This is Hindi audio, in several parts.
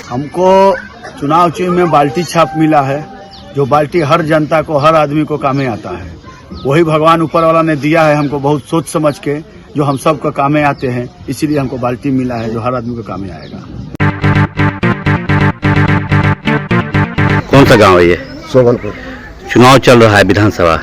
हमको चुनाव चिन्ह में बाल्टी छाप मिला है, जो बाल्टी हर जनता को, हर आदमी को कामे आता है। वही भगवान ऊपर वाला ने दिया है हमको बहुत सोच समझ के, जो हम सब को कामे आते हैं। इसीलिए हमको बाल्टी मिला है जो हर आदमी को कामे आएगा। कौन सा गांव है ये? सोभनपुर। चुनाव चल रहा है विधानसभा,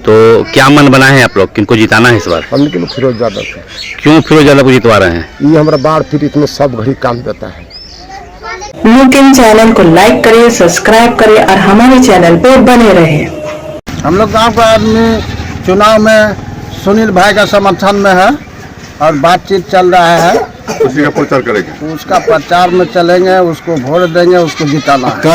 तो क्या मन बनाए हैं आप लोग? किनको जिताना है इस बार? हमने के लोग फिरोज यादव थे। क्यों फिरोज यादव को जितवा रहे हैं? ये हमारा बाढ़ पीड़ित में सब घड़ी काम देता है। न्यूज़ चैनल को लाइक करिए, सब्सक्राइब करिए और हमारे चैनल पर बने रहे। हम लोग गांव का आदमी चुनाव में सुनील भाई का समर्थन में है और बातचीत चल रहा है। उसी का प्रचार करेंगे, उसका प्रचार में चलेंगे, उसको वोट देंगे, उसको जिताना है।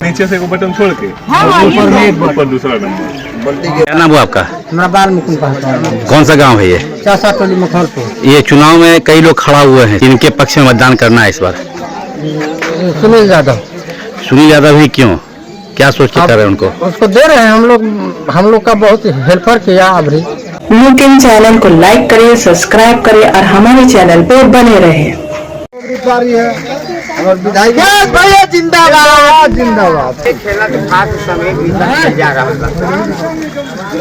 नीचे से बटन छोड़ के ऊपर दूसरा नंबर। क्या नाम हुआ आपका? बाल मुकुंद पासवान। कौन सा गांव है ये? चासा टोली मुखलपुर। ये चुनाव में कई लोग खड़ा हुए हैं, इनके पक्ष में मतदान करना है इस बार। सुनील यादव। सुनील यादव ही क्यों? क्या सोच के कर रहे हैं उनको? उसको दे रहे हैं हम लोग का बहुत हेल्पर किया। अभी न्यूज़ चैनल को लाइक करिए, सब्सक्राइब करिए और हमारे चैनल पर बने रहे। भैया जिंदाबाद जिंदाबाद।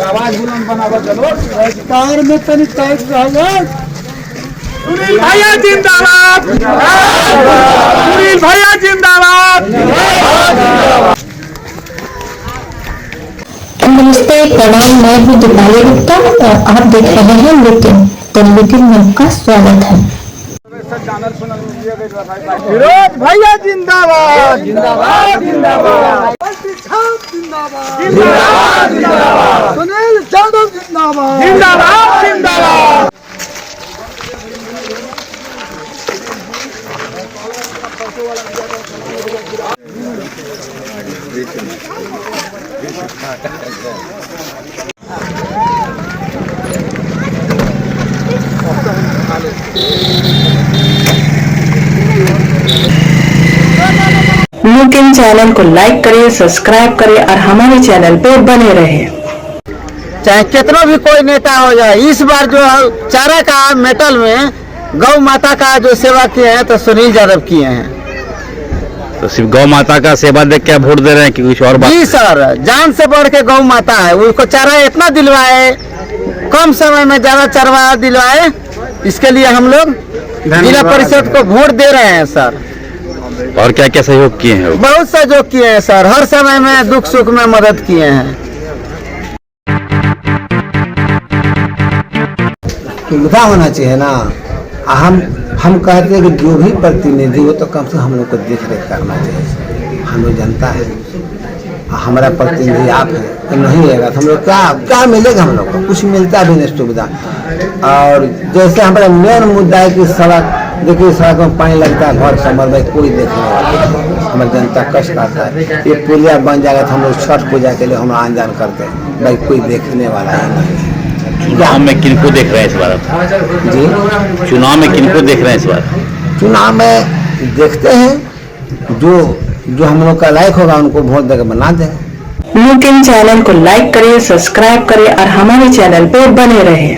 आवाज बुलंद बनावा चलो। कार में तनी टाइट रहो। सुनील भैया जिंदाबाद। सुनील भैया जिंदाबाद। नमस्ते, प्रणाम। मैं हूँ दीपाली गुप्ता और आप देख रहे हैं लेकिन टेलीविजन में आपका स्वागत है। फिरोज भैया जिंदाबाद जिंदाबाद जिंदाबाद। जिंदाबाद जिंदाबाद। सुनील यादव जिंदाबाद जिंदाबाद जिंदाबाद। न्यूज़ चैनल को लाइक करिए, सब्सक्राइब करिए और हमारे चैनल पर बने रहे। चाहे कितना भी कोई नेता हो जाए, इस बार जो चारा का मेटल में गौ माता का जो सेवा किए हैं तो सुनील यादव किए हैं। तो सिर्फ गौ माता का सेवा देख के वोट दे रहे हैं कि कुछ और बात? जी सर, जान से बढ़ के गौ माता है। उसको चारा इतना दिलवाए, कम समय में ज्यादा चरवा दिलवाए, इसके लिए हम लोग जिला परिषद को वोट दे रहे हैं सर। और क्या क्या सहयोग किए हैं? बहुत सहयोग किए हैं सर, हर समय में दुख सुख में मदद किए हैं। सुविधा होना चाहिए ना। हम कहते हैं कि जो भी प्रतिनिधि हो तो कम से कम हम लोग को देख रेख करना चाहिए। हम लोग जनता है, हमारा प्रतिनिधि आप है, तो नहीं रहेगा तो हम लोग क्या मिलेगा? हम लोग को कुछ मिलता भी नहीं सुविधा। और जैसे हमारा मेन मुद्दा है कि सड़क, देखिए सड़क में पानी लगता है, भर समर में कोई देखने वाला, हमारी जनता कष्ट आता है। ये पुलिया बन जाएगा तो हम लोग छठ पूजा के लिए हम आंदोलन करते हैं, भाई कोई देखने वाला है नहीं। चुनाव में किनको देख रहे हैं इस बार? जी, चुनाव में किनको देख रहे हैं इस बार? चुनाव में देखते हैं जो हम लोग का लायक होगा उनको वोट देकर बना देंगे। न्यूज़ चैनल को लाइक करिए, सब्सक्राइब करिए और हमारे चैनल पर बने रहे।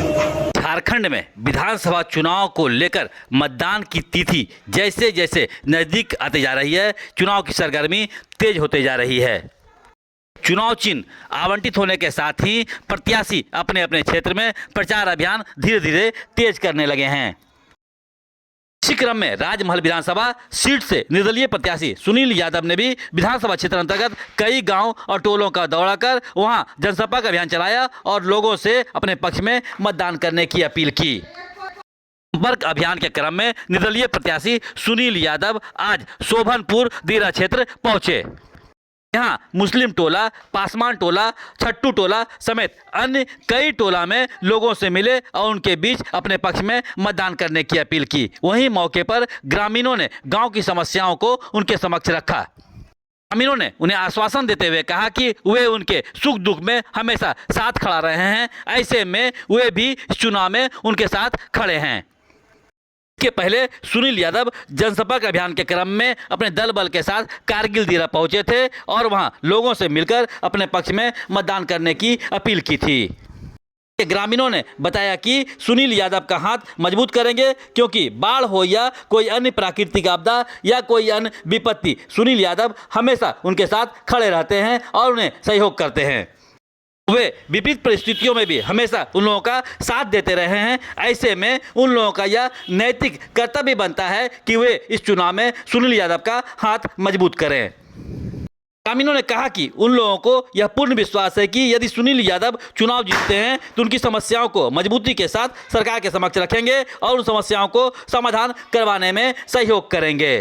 झारखंड में विधानसभा चुनाव को लेकर मतदान की तिथि जैसे जैसे नजदीक आते जा रही है, चुनाव की सरगर्मी तेज होते जा रही है। चुनाव चिन्ह आवंटित होने के साथ ही प्रत्याशी अपने अपने क्षेत्र में प्रचार अभियान धीरे धीरे तेज करने लगे हैं। इसी क्रम में राजमहल विधानसभा सीट से निर्दलीय प्रत्याशी सुनील यादव ने भी विधानसभा क्षेत्र अंतर्गत कई गांव और टोलों का दौरा कर वहां जनसंपर्क अभियान चलाया और लोगों से अपने पक्ष में मतदान करने की अपील की। संपर्क अभियान के क्रम में निर्दलीय प्रत्याशी सुनील यादव आज शोभनपुर दीरा क्षेत्र पहुंचे। यहाँ मुस्लिम टोला, पासवान टोला, छट्टू टोला समेत अन्य कई टोला में लोगों से मिले और उनके बीच अपने पक्ष में मतदान करने की अपील की। वहीं मौके पर ग्रामीणों ने गांव की समस्याओं को उनके समक्ष रखा। ग्रामीणों ने उन्हें आश्वासन देते हुए कहा कि वे उनके सुख दुख में हमेशा साथ खड़ा रहे हैं, ऐसे में वे भी इस चुनाव में उनके साथ खड़े हैं। इसके पहले सुनील यादव जनसंपर्क अभियान के क्रम में अपने दल बल के साथ कारगिल दीरा पहुंचे थे और वहां लोगों से मिलकर अपने पक्ष में मतदान करने की अपील की थी। ग्रामीणों ने बताया कि सुनील यादव का हाथ मजबूत करेंगे, क्योंकि बाढ़ हो या कोई अन्य प्राकृतिक आपदा या कोई अन्य विपत्ति, सुनील यादव हमेशा उनके साथ खड़े रहते हैं और उन्हें सहयोग करते हैं। वे विपरीत परिस्थितियों में भी हमेशा उन लोगों का साथ देते रहे हैं। ऐसे में उन लोगों का यह नैतिक कर्तव्य बनता है कि वे इस चुनाव में सुनील यादव का हाथ मजबूत करें। ग्रामीणों ने कहा कि उन लोगों को यह पूर्ण विश्वास है कि यदि सुनील यादव चुनाव जीतते हैं तो उनकी समस्याओं को मजबूती के साथ सरकार के समक्ष रखेंगे और उन समस्याओं को समाधान करवाने में सहयोग करेंगे।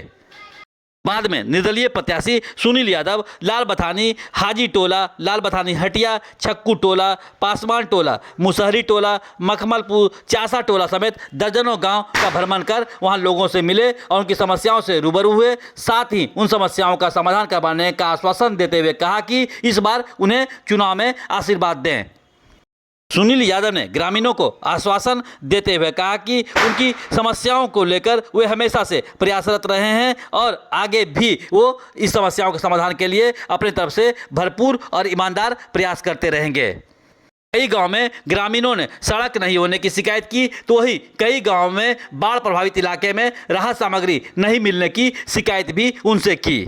बाद में निर्दलीय प्रत्याशी सुनील यादव लाल बथानी, हाजी टोला, लाल बथानी हटिया, छक्कू टोला, पासवान टोला, मुसहरी टोला, मखमलपुर, चासा टोला समेत दर्जनों गांव का भ्रमण कर वहां लोगों से मिले और उनकी समस्याओं से रूबरू हुए। साथ ही उन समस्याओं का समाधान करवाने का आश्वासन देते हुए कहा कि इस बार उन्हें चुनाव में आशीर्वाद दें। सुनील यादव ने ग्रामीणों को आश्वासन देते हुए कहा कि उनकी समस्याओं को लेकर वे हमेशा से प्रयासरत रहे हैं और आगे भी वो इस समस्याओं के समाधान के लिए अपनी तरफ से भरपूर और ईमानदार प्रयास करते रहेंगे। कई गांव में ग्रामीणों ने सड़क नहीं होने की शिकायत की, तो वहीं कई गांव में बाढ़ प्रभावित इलाके में राहत सामग्री नहीं मिलने की शिकायत भी उनसे की।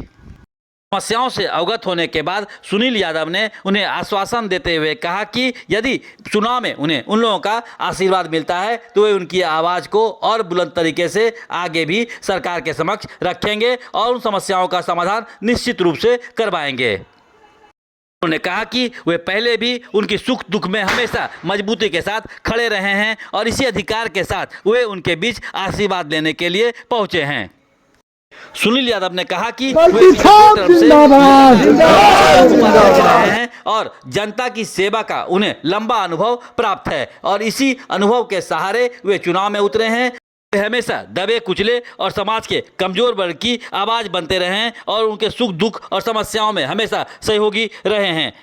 समस्याओं से अवगत होने के बाद सुनील यादव ने उन्हें आश्वासन देते हुए कहा कि यदि चुनाव में उन्हें उन लोगों का आशीर्वाद मिलता है तो वे उनकी आवाज़ को और बुलंद तरीके से आगे भी सरकार के समक्ष रखेंगे और उन समस्याओं का समाधान निश्चित रूप से करवाएंगे। उन्होंने कहा कि वे पहले भी उनकी सुख दुख में हमेशा मजबूती के साथ खड़े रहे हैं और इसी अधिकार के साथ वे उनके बीच आशीर्वाद लेने के लिए पहुंचे हैं। सुनील यादव ने कहा कि वे तरफ से हैं और जनता की सेवा का उन्हें लंबा अनुभव प्राप्त है और इसी अनुभव के सहारे वे चुनाव में उतरे हैं। वे हमेशा दबे कुचले और समाज के कमजोर वर्ग की आवाज बनते रहे हैं और उनके सुख दुख और समस्याओं में हमेशा सहयोगी रहे हैं।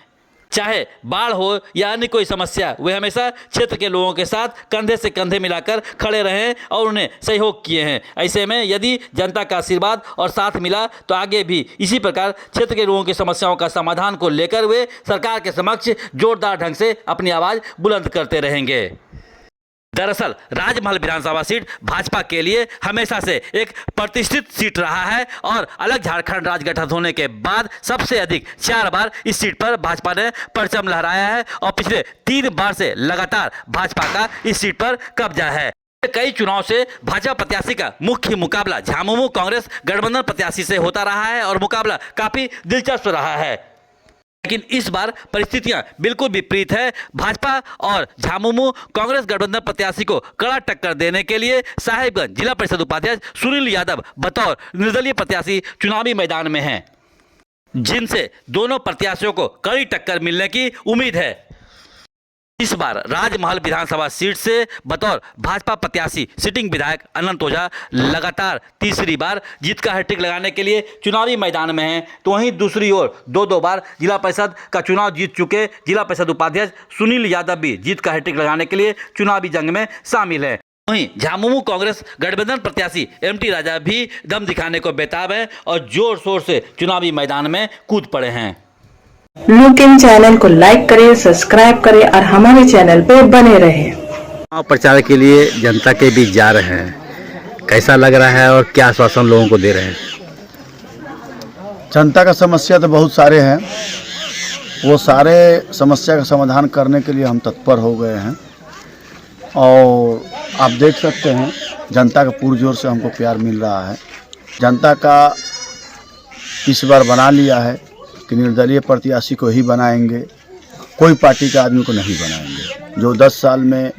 चाहे बाढ़ हो या अन्य कोई समस्या, वे हमेशा क्षेत्र के लोगों के साथ कंधे से कंधे मिलाकर खड़े रहे और उन्हें सहयोग किए हैं। ऐसे में यदि जनता का आशीर्वाद और साथ मिला तो आगे भी इसी प्रकार क्षेत्र के लोगों की समस्याओं का समाधान को लेकर वे सरकार के समक्ष जोरदार ढंग से अपनी आवाज़ बुलंद करते रहेंगे। दरअसल राजमहल विधानसभा सीट भाजपा के लिए हमेशा से एक प्रतिष्ठित सीट रहा है और अलग झारखंड राज्य गठन होने के बाद सबसे अधिक 4 बार इस सीट पर भाजपा ने परचम लहराया है और पिछले 3 बार से लगातार भाजपा का इस सीट पर कब्जा है। कई चुनाव से भाजपा प्रत्याशी का मुख्य मुकाबला झामुमो कांग्रेस गठबंधन प्रत्याशी से होता रहा है और मुकाबला काफी दिलचस्प रहा है, लेकिन इस बार परिस्थितियां बिल्कुल विपरीत है। भाजपा और झामुमो कांग्रेस गठबंधन प्रत्याशी को कड़ा टक्कर देने के लिए साहिबगंज जिला परिषद उपाध्यक्ष सुनील यादव बतौर निर्दलीय प्रत्याशी चुनावी मैदान में हैं, जिनसे दोनों प्रत्याशियों को कड़ी टक्कर मिलने की उम्मीद है। इस बार राजमहल विधानसभा सीट से बतौर भाजपा प्रत्याशी सिटिंग विधायक अनंत ओझा लगातार तीसरी बार जीत का हैट्रिक लगाने के लिए चुनावी मैदान में हैं, तो वहीं दूसरी ओर 2 बार जिला परिषद का चुनाव जीत चुके जिला परिषद उपाध्यक्ष सुनील यादव भी जीत का हैट्रिक लगाने के लिए चुनावी जंग में शामिल है। वहीं झामुमो कांग्रेस गठबंधन प्रत्याशी एमटी राजा भी दम दिखाने को बेताब हैं और जोर शोर से चुनावी मैदान में कूद पड़े हैं। लुक इन चैनल को लाइक करें, सब्सक्राइब करें और हमारे चैनल पर बने रहें। चुनाव प्रचार के लिए जनता के बीच जा रहे हैं, कैसा लग रहा है और क्या आश्वासन लोगों को दे रहे हैं? जनता का समस्या तो बहुत सारे हैं, वो सारे समस्या का समाधान करने के लिए हम तत्पर हो गए हैं और आप देख सकते हैं जनता का पुरजोर से हमको प्यार मिल रहा है। जनता का इस बार बना लिया है कि निर्दलीय प्रत्याशी को ही बनाएंगे, कोई पार्टी का आदमी को नहीं बनाएंगे। जो 10 साल में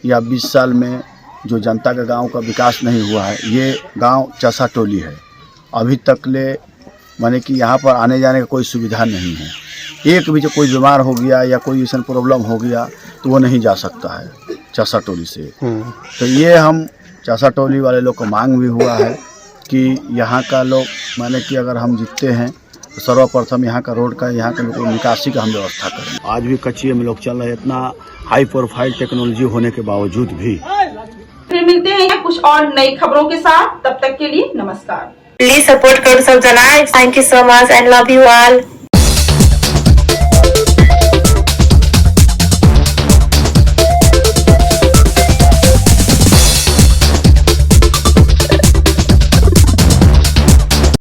या 20 साल में जो जनता का गांव का विकास नहीं हुआ है, ये गांव चसा टोली है, अभी तक ले माने कि यहाँ पर आने जाने का कोई सुविधा नहीं है। एक भी जो कोई बीमार हो गया या कोई ऐसा प्रॉब्लम हो गया तो वो नहीं जा सकता है चसा टोली से। तो ये हम चसा टोली वाले लोग को मांग भी हुआ है कि यहाँ का लोग माने कि अगर हम जीतते हैं तो सर्वप्रथम यहाँ का रोड का, यहाँ के लोगों निकासी का हम व्यवस्था करें। आज भी कच्चिए में लोग चल रहे हैं, इतना हाई प्रोफाइल टेक्नोलॉजी होने के बावजूद भी फिर मिलते हैं कुछ और नई खबरों के साथ, तब तक के लिए नमस्कार। Please support Kurd Jalai. Thank you so much and love you all.